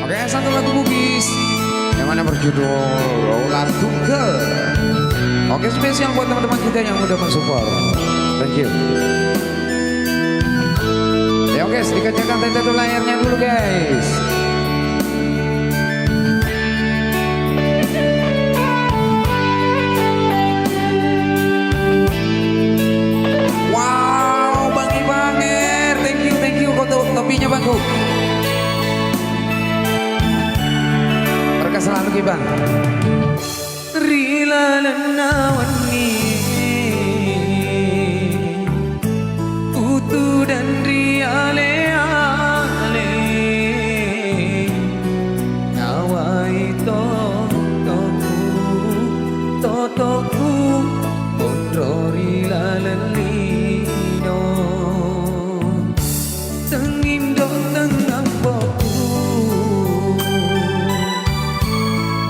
Oke, satu lagu Bugis yang mana berjudul Ular Tunggal. Oke, spesial buat teman-teman kita yang udah mensupport. Thank you. Ya oke, sedikit cekan title layarnya dulu guys. Wow, Bang Ibanger, thank you untuk topinya Bangku. Berkah selalu Bang. Rila lenawani Utu dan riale ale Nawai toku Kondro rila lelino Tengindo tengah boku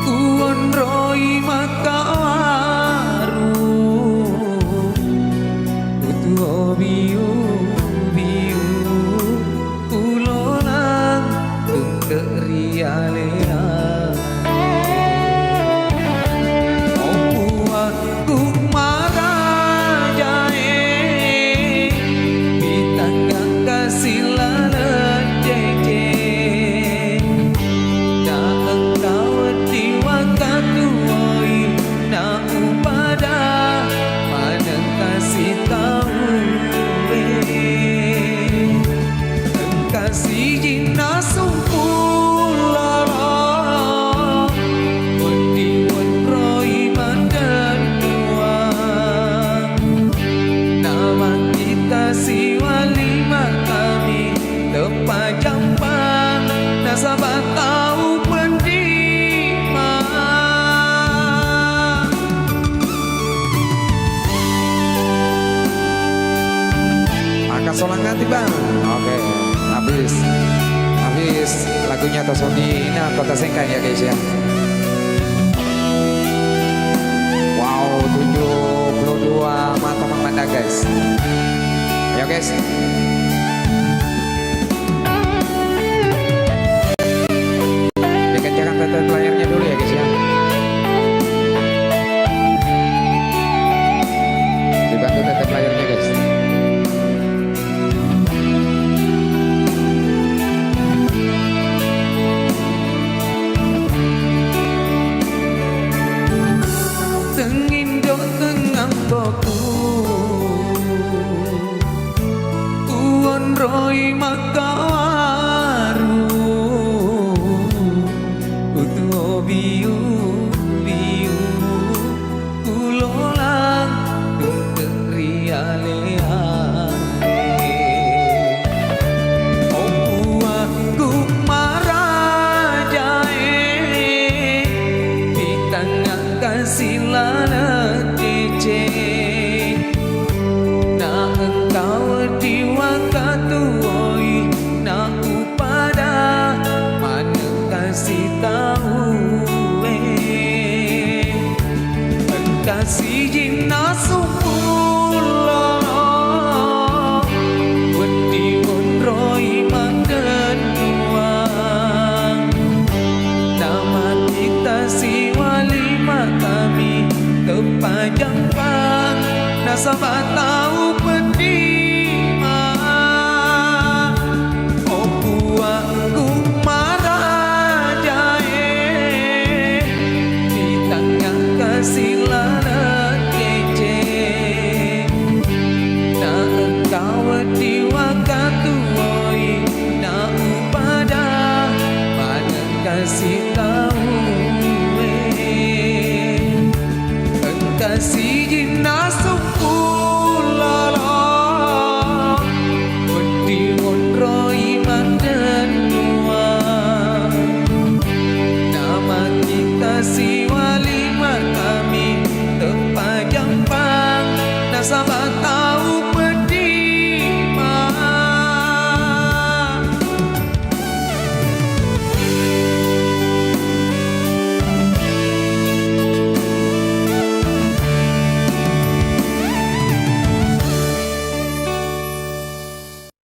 Kuonroi makawaru Utu biu Ulolang tungke rialea Opuaku marajae Bitanggang kasilalan jeje Na engkau diwakatuoi Na upada Maneng kasih tahu Kasih jina sumpulara Wendiwan roi mandan tuang Nama kita si walima kami Tepajampang Nasabah tahu pendima Angkat solang nanti bang. Oke. Habis lagunya Tosodina Kota Sengkang ya guys ya. Wow, 72 mata memandang guys. Ayo guys. Dikencangkan tetel layarnya dulu ya guys ya. Dibantu tetel layarnya guys. Roi makawaru Utu biu Ulolang tungke rialea Opuaku marajae Bitanggang kasilalan jeje Na engkau diwakatuoi Na upada Maneng kasih tahu Kasih jina sumpulara Wendiwan roi mandan tuang Nama kita si walima kami Tepajampang Nasabah tahu pendima Opuaku marajae Ditanggang kasilalan kece Na engkau diwakatuoi Na upada Maneng kasih